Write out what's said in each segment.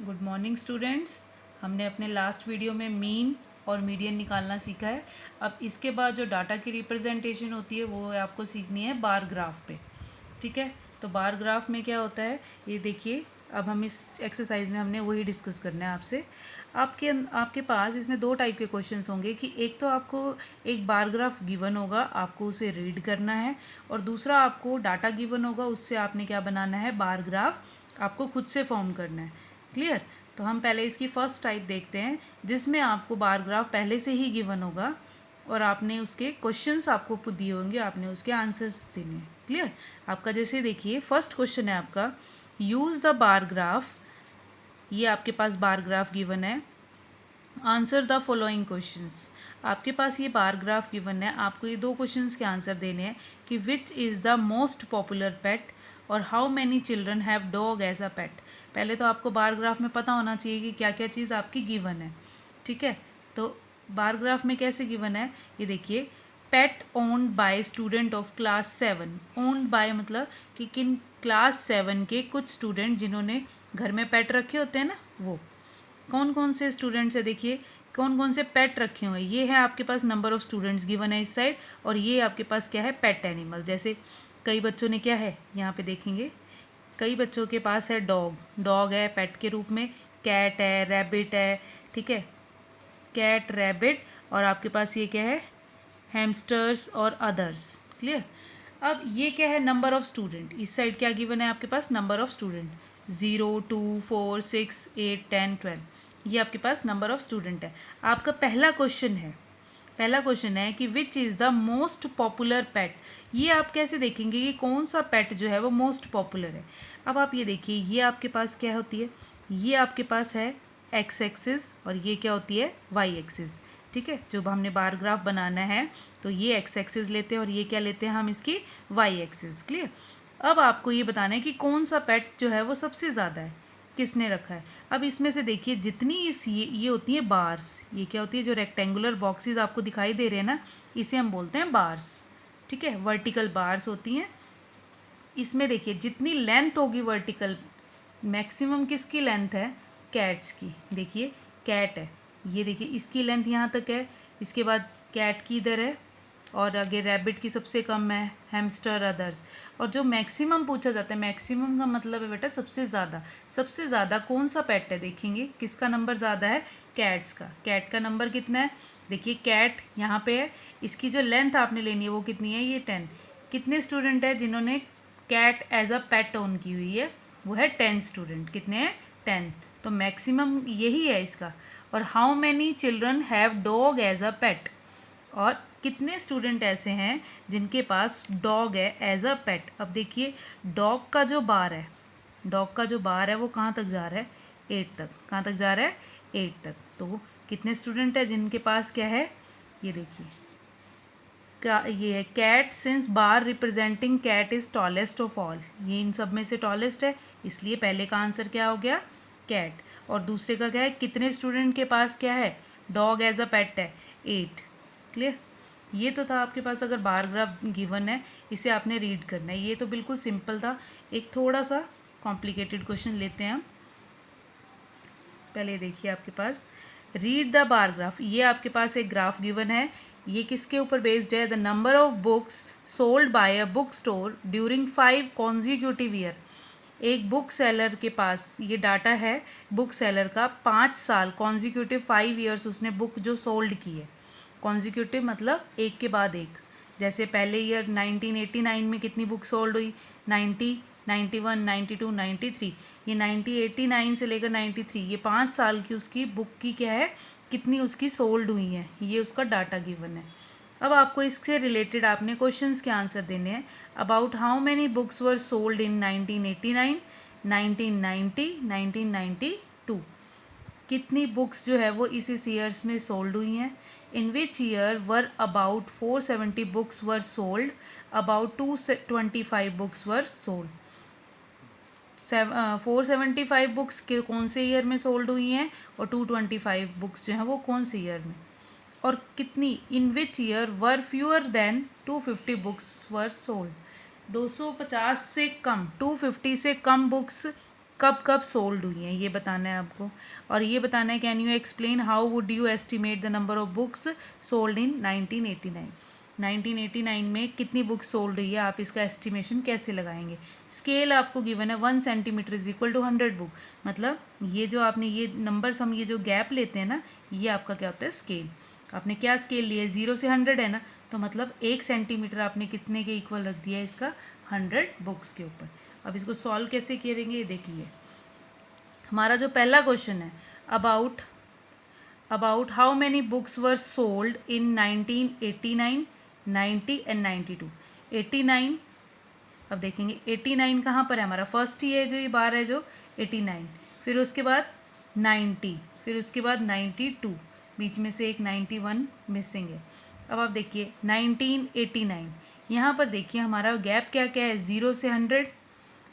Good morning students. हमने अपने last video में मीन और मीडियन निकालना सीखा है। अब इसके बाद जो डाटा की रिप्रेजेंटेशन होती है वो आपको सीखनी है बार ग्राफ पे। ठीक है, तो बार ग्राफ में क्या होता है ये देखिए। अब हम इस एक्सरसाइज में हमने वही डिस्कस करना है आपसे। आपके पास इसमें दो टाइप के क्वेश्चंस होंगे कि एक तो आपको एक बार ग्राफ गिवन होगा, आपको उसे रीड करना है, और दूसरा आपको डाटा गिवन होगा, उससे आपने क्या बनाना है, बार ग्राफ आपको खुद से फॉर्म करना है। क्लियर? तो हम पहले इसकी फर्स्ट टाइप देखते हैं जिसमें आपको बार ग्राफ पहले से ही गिवन होगा और आपने उसके क्वेश्चंस आपको दिए होंगे, आपने उसके आंसर्स देने हैं। क्लियर? आपका जैसे देखिए फर्स्ट क्वेश्चन है आपका, यूज़ द बार ग्राफ। ये आपके पास बार ग्राफ गिवन है। Answer the following questions. आपके पास ये बार ग्राफ गिवन है, आपको ये दो क्वेश्चंस के आंसर देने हैं कि which is the most popular pet और how many children have dog as a pet. पहले तो आपको बार ग्राफ में पता होना चाहिए कि क्या क्या चीज़ आपकी गिवन है। ठीक है, तो बार ग्राफ में कैसे गिवन है ये देखिए। Pet owned by student of class 7। Owned by मतलब कि किन क्लास 7 के कुछ स्टूडेंट जिन्होंने घर में पेट रखे होते हैं ना, वो कौन कौन से स्टूडेंट्स है देखिए, कौन कौन से पेट रखे हुए हैं। ये है आपके पास नंबर ऑफ़ स्टूडेंट्स गिवन है इस साइड, और ये आपके पास क्या है, पेट एनिमल। जैसे कई बच्चों ने क्या है यहाँ पे देखेंगे, कई बच्चों के पास है डॉग, डॉग है पेट के रूप में, कैट है, रैबिट है। ठीक है, कैट, रैबिट, और आपके पास ये क्या है, हैमस्टर्स और अदर्स। क्लियर? अब ये क्या है, नंबर ऑफ़ स्टूडेंट। इस साइड क्या गिवन है आपके पास, नंबर ऑफ़ स्टूडेंट 0, 2, 4, 6, 8, 10, 12। ये आपके पास नंबर ऑफ़ स्टूडेंट है। आपका पहला क्वेश्चन है कि which is the most popular pet. ये आप कैसे देखेंगे कि कौन सा पेट जो है वो मोस्ट पॉपुलर है। अब आप ये देखिए, ये आपके पास क्या होती है, ये आपके पास है एक्स एक्सिस और ये क्या होती है, वाई एक्सिस। ठीक है, जब हमने बार ग्राफ बनाना है तो ये एक्स एक्सिस लेते हैं और ये क्या लेते हैं हम, इसकी वाई एक्सिस। क्लियर? अब आपको ये बताना है कि कौन सा पेट जो है वो सबसे ज़्यादा है, किसने रखा है। अब इसमें से देखिए जितनी ये होती हैं बार्स, ये क्या होती है, जो रेक्टेंगुलर बॉक्सेस आपको दिखाई दे रहे हैं ना, इसे हम बोलते हैं बार्स। ठीक है, वर्टिकल बार्स होती हैं। इसमें देखिए जितनी लेंथ होगी वर्टिकल, मैक्सिमम किसकी लेंथ है, कैट्स की। देखिए कैट है, ये देखिए इसकी लेंथ यहाँ तक है, इसके बाद कैट की इधर है, और आगे रैबिट की सबसे कम है, हैमस्टर, अदर्स। और जो मैक्सिमम पूछा जाता है, मैक्सिमम का मतलब है बेटा सबसे ज़्यादा। सबसे ज़्यादा कौन सा पेट है, देखेंगे किसका नंबर ज़्यादा है, कैट्स का। कैट का नंबर कितना है, देखिए कैट यहाँ पे है, इसकी जो लेंथ आपने लेनी है वो कितनी है, ये 10। कितने स्टूडेंट है जिन्होंने cat as a pet own की हुई है, वो है 10 स्टूडेंट। कितने हैं, 10। तो मैक्सिमम यही है इसका। और how many children have dog as a pet, और कितने स्टूडेंट ऐसे हैं जिनके पास डॉग है एज अ पेट। अब देखिए डॉग का जो बार है, डॉग का जो बार है वो कहाँ तक जा रहा है, 8 तक। कहाँ तक जा रहा है, 8 तक। तो कितने स्टूडेंट है जिनके पास क्या है, ये देखिए का ये है cat, since bar representing cat is tallest of all. ये इन सब में से टॉलेस्ट है, इसलिए पहले का आंसर क्या हो गया, कैट। और दूसरे का क्या है, कितने स्टूडेंट के पास क्या है, डॉग एज अ पेट है, 8। क्लियर? ये तो था आपके पास, अगर बार ग्राफ गिवन है इसे आपने रीड करना है। ये तो बिल्कुल सिंपल था। एक थोड़ा सा कॉम्प्लिकेटेड क्वेश्चन लेते हैं हम। पहले देखिए आपके पास रीड द बार ग्राफ। ये आपके पास एक ग्राफ गिवन है, ये किसके ऊपर बेस्ड है, the number of books sold by a book store during 5 consecutive year. एक बुक सेलर के पास ये डाटा है, बुक सेलर का 5 साल कॉन्जिक्यूटिव 5 ईयर्स उसने बुक जो सोल्ड की है। कॉन्जिक्यूटिव मतलब एक के बाद एक। जैसे पहले ईयर 1989 में कितनी बुक सोल्ड हुई, 90, 91, 92, 93। ये 1989 से लेकर 93, ये 5 साल की उसकी बुक की क्या है, कितनी उसकी सोल्ड हुई है, ये उसका डाटा गिवन है। अब आपको इससे रिलेटेड आपने क्वेश्चंस के आंसर देने हैं। About how many books were sold in 1989, 1990, 1992। कितनी बुक्स जो है वो इस ईयर्स में सोल्ड हुई हैं। In which year were about 470 books were sold, about 225 books were sold. 475 books के कौन से ईयर में सोल्ड हुई हैं, और 225 बुक्स जो हैं वो कौन से ईयर में। और कितनी, in which year were fewer than 250 books were sold. 250 से कम, 250 से कम बुक्स कब कब सोल्ड हुई हैं ये बताना है आपको। और ये बताना है can you explain how would you estimate the number of books sold in 1989। 1989 में कितनी बुक्स सोल्ड हुई है, आप इसका एस्टिमेशन कैसे लगाएंगे। स्केल आपको गिवन है 1 centimetre is equal to 100 book, मतलब ये जो आपने ये नंबर्स हम ये जो गैप लेते हैं ना, ये आपका क्या होता है स्केल। आपने क्या स्केल लिया है, 0 से 100 है ना, तो मतलब 1 सेंटीमीटर आपने कितने के इक्वल रख दिया है इसका, 100 बुक्स के ऊपर। अब इसको सॉल्व कैसे करेंगे ये देखिए। हमारा जो पहला क्वेश्चन है about how many books were sold in 1989, 90 and 92। 89, अब देखेंगे 89 कहाँ पर है हमारा, फर्स्ट ही है जो ये बार है जो 89, फिर उसके बाद 90, फिर उसके बाद 92, बीच में से एक 91 मिसिंग है। अब आप देखिए 1989, यहाँ पर देखिए हमारा गैप क्या क्या है, 0 से 100,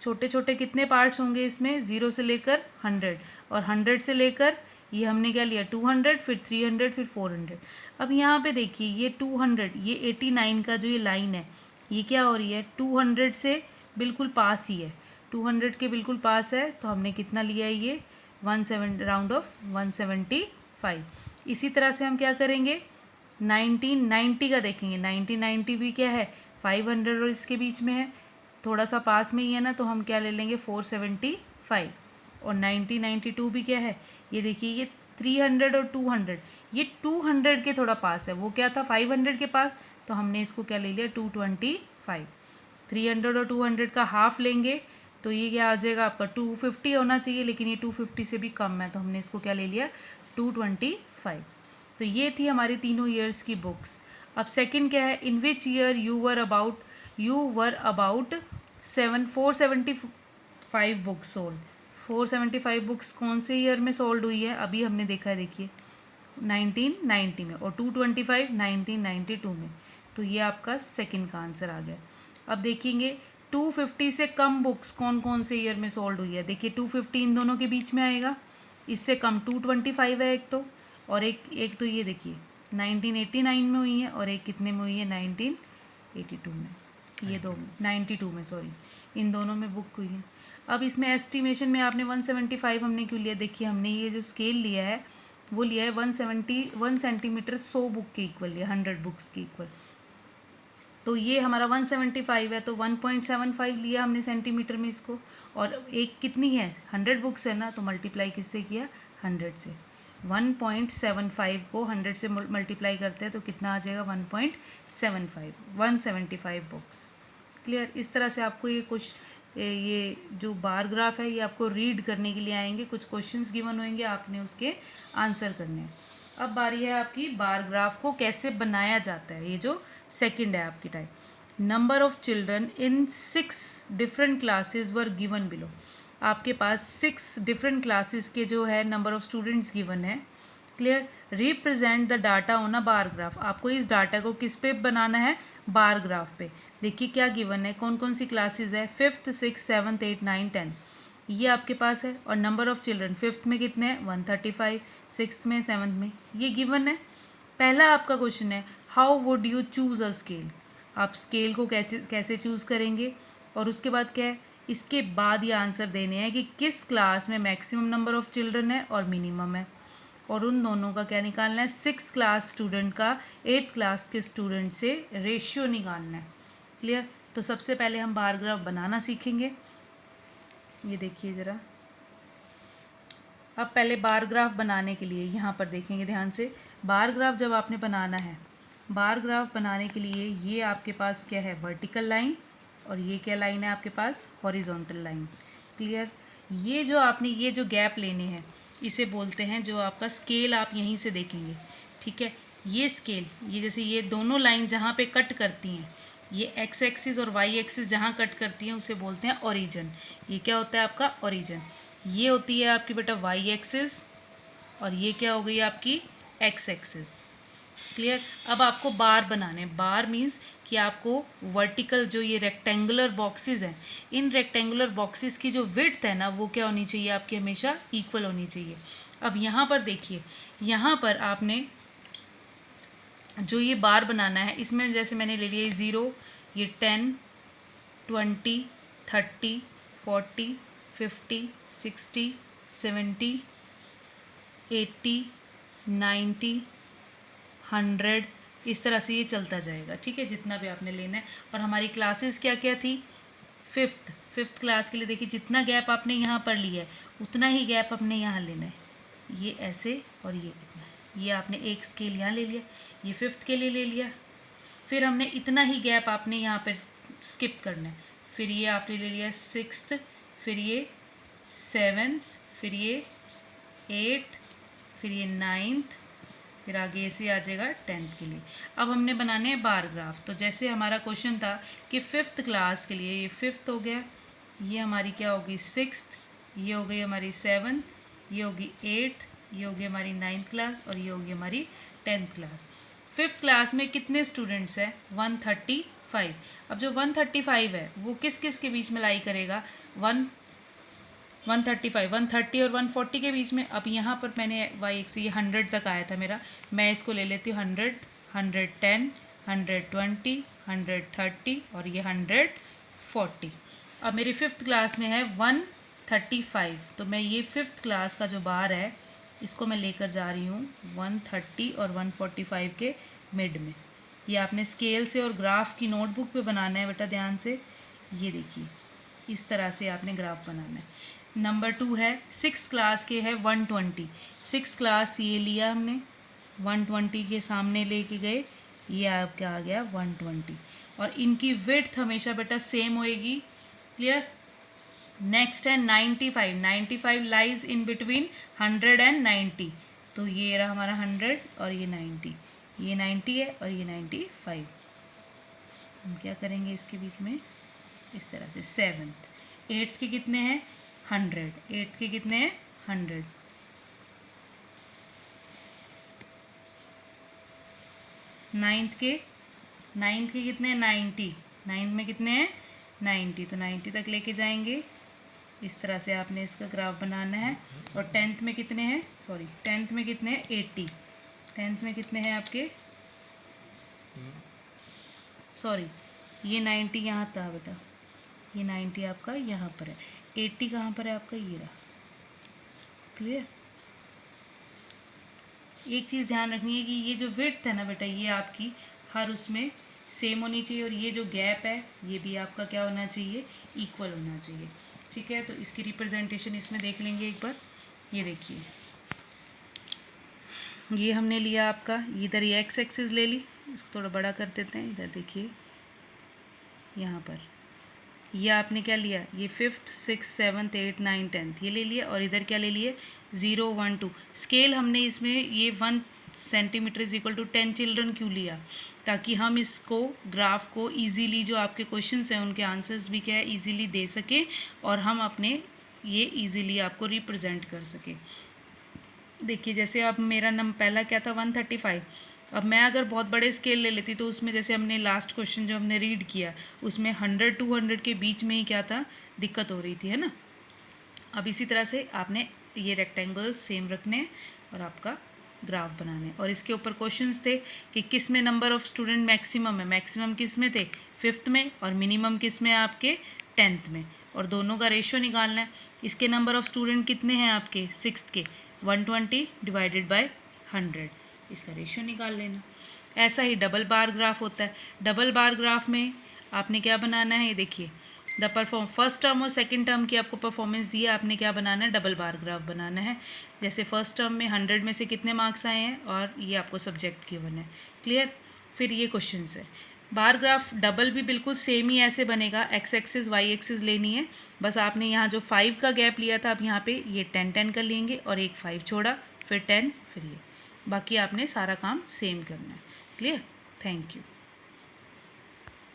छोटे छोटे कितने पार्ट्स होंगे इसमें, 0 से लेकर 100, और 100 से लेकर ये हमने क्या लिया 200, फिर 300, फिर 400। अब यहाँ पे देखिए ये 200, ये 89 का जो ये लाइन है ये क्या हो रही है, 200 से बिल्कुल पास ही है, 200 के बिल्कुल पास है, तो हमने कितना लिया है ये 17 राउंड ऑफ 175। इसी तरह से हम क्या करेंगे 1990 का देखेंगे, 1990 भी क्या है 500 और इसके बीच में है, थोड़ा सा पास में ही है ना, तो हम क्या ले लेंगे 475। और 1992 भी क्या है, ये देखिए ये 300 और 200, ये 200 के थोड़ा पास है, वो क्या था 500 के पास, तो हमने इसको क्या ले लिया 225। 300 और 200 का हाफ लेंगे तो ये क्या आ जाएगा आपका 250 होना चाहिए, लेकिन ये 250 से भी कम है, तो हमने इसको क्या ले लिया 225। तो ये थी हमारी तीनों ईयर्स की बुक्स। अब सेकंड क्या है, in which year you were about 475 books sold. 475 books कौन से ईयर में सोल्ड हुई है, अभी हमने देखा है देखिए 1990 में, और 225 1992 में, तो ये आपका सेकंड का आंसर आ गया। अब देखेंगे 250 से कम बुक्स कौन कौन से ईयर में सोल्ड हुई है, देखिए 250 इन दोनों के बीच में आएगा, इससे कम 225 है एक तो, और एक तो ये देखिए 1989 में हुई है, और एक कितने में हुई है 1982 में, ये दो 92 में सॉरी, इन दोनों में बुक हुई है। अब इसमें एस्टिमेशन में आपने 175 हमने क्यों लिया, देखिए हमने ये जो स्केल लिया है वो लिया है 1 सेंटीमीटर 100 बुक के इक्वल लिया, 100 बुक्स के इक्वल, तो ये हमारा 175 है, तो 1.75 लिया हमने सेंटीमीटर में इसको, और एक कितनी है 100 बुक्स है ना, तो मल्टीप्लाई किससे किया 100 से, 1.75 को 100 से मल्टीप्लाई करते हैं तो कितना आ जाएगा 175 बुक्स। क्लियर। इस तरह से आपको ये जो बार ग्राफ है ये आपको रीड करने के लिए आएंगे, कुछ क्वेश्चंस गिवन होंगे, आपने उसके आंसर करने हैं। अब बारी है आपकी बार ग्राफ को कैसे बनाया जाता है, ये जो सेकंड है आपकी type. Number of children in 6 different classes were given below. आपके पास 6 डिफरेंट क्लासेस के जो है नंबर ऑफ स्टूडेंट्स गिवन है। Clear. Represent the data on a bar graph. आपको इस डाटा को किस पे बनाना है, बार ग्राफ पे। देखिए क्या गिवन है, कौन कौन सी क्लासेस है, 5th 6th 7th 8th 9th 10th, ये आपके पास है। और नंबर ऑफ चिल्ड्रन 5th में कितने हैं 135, 6th में 7th में, ये गिवन है। पहला आपका क्वेश्चन है how would you choose a scale. आप स्केल को कैसे चूज़ करेंगे, और उसके बाद क्या है, इसके बाद ये आंसर देने हैं कि किस क्लास में मैक्सिमम नंबर ऑफ चिल्ड्रन है और मिनिमम है, और उन दोनों का क्या निकालना है, 6th क्लास स्टूडेंट का 8th क्लास के स्टूडेंट से रेशियो निकालना है। क्लियर। तो सबसे पहले हम बार ग्राफ बनाना सीखेंगे। ये देखिए ज़रा, अब पहले बार ग्राफ बनाने के लिए यहाँ पर देखेंगे ध्यान से। बार ग्राफ जब आपने बनाना है, बार ग्राफ बनाने के लिए ये आपके पास क्या है वर्टिकल लाइन, और ये क्या लाइन है आपके पास हॉरिजॉन्टल लाइन। क्लियर। ये जो आपने ये जो गैप लेने हैं इसे बोलते हैं, जो आपका स्केल आप यहीं से देखेंगे, ठीक है। ये स्केल, ये जैसे ये दोनों लाइन जहाँ पे कट करती हैं, ये एक्स एक्सिस और वाई एक्सिस जहाँ कट करती हैं उसे बोलते हैं ओरिजिन। ये क्या होता है आपका ओरिजिन। ये होती है आपकी बेटा वाई एक्सिस, और ये क्या हो गई आपकी एक्स एक्सिस। क्लियर। अब आपको बार बनाने, बार मीन्स कि आपको वर्टिकल जो ये रेक्टेंगुलर बॉक्सेस हैं, इन रेक्टेंगुलर बॉक्सेस की जो विड्थ है ना वो क्या होनी चाहिए आपकी, हमेशा इक्वल होनी चाहिए। अब यहाँ पर देखिए, यहाँ पर आपने जो ये बार बनाना है इसमें जैसे मैंने ले लिया 0, ये 10, 20, 30, 40, 50, 60, 70, 80, 90, 100, इस तरह से ये चलता जाएगा, ठीक है, जितना भी आपने लेना है। और हमारी क्लासेस क्या क्या थी, फिफ्थ क्लास के लिए देखिए जितना गैप आपने यहाँ पर लिया है उतना ही गैप अपने यहाँ लेना है, ये ऐसे और ये इतना, ये आपने एक स्केल यहाँ ले लिया, ये फिफ्थ के लिए ले लिया, फिर हमने इतना ही गैप आपने यहाँ पर स्किप करना है, फिर ये आपने ले लिया सिक्स्थ, फिर ये सेवन्थ, फिर ये एट्थ, फिर ये नाइन्थ, फिर आगे ऐसे आ जाएगा 10th के लिए। अब हमने बनाने हैं बार ग्राफ। तो जैसे हमारा क्वेश्चन था कि फिफ्थ क्लास के लिए, ये फिफ्थ हो गया, ये हमारी क्या होगी सिक्स्थ, ये हो गई हमारी सेवन्थ, ये होगी एट्थ, ये होगी हमारी 9th क्लास और ये होगी हमारी 10th क्लास। फिफ्थ क्लास में कितने स्टूडेंट्स हैं, 135। अब जो 135 है वो किस किस के बीच में लाई करेगा, 135, 130 और 140 के बीच में। अब यहाँ पर मैंने वाई एक्स ये 100 तक आया था मेरा, मैं इसको ले लेती हूँ 100, 110, 120, 130 और ये 140। अब मेरी फिफ्थ क्लास में है 135, तो मैं ये फिफ्थ क्लास का जो बार है इसको मैं लेकर जा रही हूँ 130 और 145 के मिड में। ये आपने स्केल से और ग्राफ की नोटबुक पे बनाना है बेटा, ध्यान से, ये देखिए इस तरह से आपने ग्राफ बनाना है। नंबर 2 है सिक्स क्लास के है 120, सिक्स क्लास ये लिया हमने 120 के सामने लेके गए, ये आपका आ गया 120 और इनकी विड्थ हमेशा बेटा सेम होएगी, क्लियर। नेक्स्ट है 95, 95 लाइज इन बिटवीन 100 एंड 90, तो ये रहा हमारा 100 और ये 90, ये 90 है और ये 95। हम क्या करेंगे इसके बीच में इस तरह से। सेवन्थ, एट्थ के कितने हैं 100, एट्थ के कितने हैं 100, नाइन्थ के कितने हैं 90, नाइन्थ में कितने हैं 90, तो 90 तक लेके जाएंगे। इस तरह से आपने इसका ग्राफ बनाना है। और 10th में कितने हैं, सॉरी 10th में कितने हैं 80, 10th में कितने हैं आपके, सॉरी ये 90 यहाँ था बेटा, ये 90 आपका यहाँ पर है, 80 कहाँ पर है आपका, ये रहा, क्लियर। एक चीज़ ध्यान रखनी है कि ये जो विड्थ है ना बेटा ये आपकी हर उसमें सेम होनी चाहिए और ये जो गैप है ये भी आपका क्या होना चाहिए, इक्वल होना चाहिए, ठीक है। तो इसकी रिप्रेजेंटेशन इसमें देख लेंगे एक बार। ये देखिए ये हमने लिया आपका, इधर ये एक्स एक्सिस ले ली, इसको थोड़ा बड़ा कर देते हैं, इधर देखिए यहाँ पर ये आपने क्या लिया, ये fifth, six, seventh, eight, 9, 10th ये ले लिया और इधर क्या ले लिए 0, 1, 2। स्केल हमने इसमें ये 1 centimetre is equal to 10 children क्यों लिया, ताकि हम इसको ग्राफ को इजीली जो आपके क्वेश्चंस हैं उनके आंसर्स भी क्या है इजीली दे सकें और हम अपने ये इजीली आपको रिप्रेजेंट कर सकें। देखिए जैसे अब मेरा पहला क्या था 135, अब मैं अगर बहुत बड़े स्केल ले लेती तो उसमें जैसे हमने लास्ट क्वेश्चन जो हमने रीड किया उसमें 100 to 100 के बीच में ही क्या था, दिक्कत हो रही थी, है ना। अब इसी तरह से आपने ये रेक्टेंगल सेम रखने हैं और आपका ग्राफ बनाने और इसके ऊपर क्वेश्चंस थे कि किस में नंबर ऑफ़ स्टूडेंट मैक्सिमम है, मैक्सिमम किस में थे फिफ्थ में और मिनिमम किस में आपके 10th में, और दोनों का रेशियो निकालना है। इसके नंबर ऑफ़ स्टूडेंट कितने हैं आपके सिक्स्थ के 120 डिवाइडेड बाय 100, इसका रेशियो निकाल लेना। ऐसा ही डबल बार ग्राफ होता है। डबल बार ग्राफ में आपने क्या बनाना है, ये देखिए द फर्स्ट टर्म और सेकंड टर्म की आपको परफॉर्मेंस दी है, आपने क्या बनाना है, डबल बार ग्राफ बनाना है। जैसे फर्स्ट टर्म में 100 में से कितने मार्क्स आए हैं और ये आपको सब्जेक्ट गिवन है, क्लियर। फिर ये क्वेश्चन है, बार ग्राफ डबल भी बिल्कुल सेम ही ऐसे बनेगा, एक्स एक्सिस वाई एक्सिस लेनी है, बस आपने यहाँ जो 5 का गैप लिया था आप यहाँ पे ये 10 कर लेंगे और एक 5 छोड़ा, फिर 10, फिर ये, बाकी आपने सारा काम सेम करना है, क्लियर। Thank you.